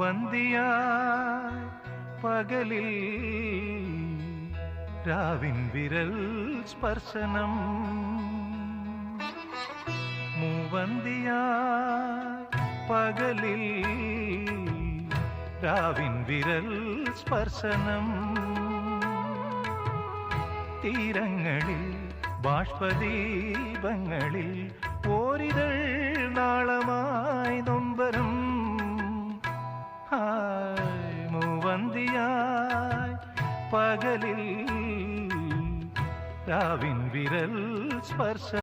മൂവന്തിയായി പകലിൽ രാവിൻ വിരൽ സ്പർശനം. മൂവന്തിയായി പകലിൽ രാവിൻ വിരൽ സ്പർശനം. തീരങ്ങളിൽ ബാഷ്പദീപങ്ങളിൽ ഓരിതൾ നാളമായി നൊമ്പരം. മൂവന്തിയായി പകലിൽ രാവിൻ വിരൽ സ്പർശനം.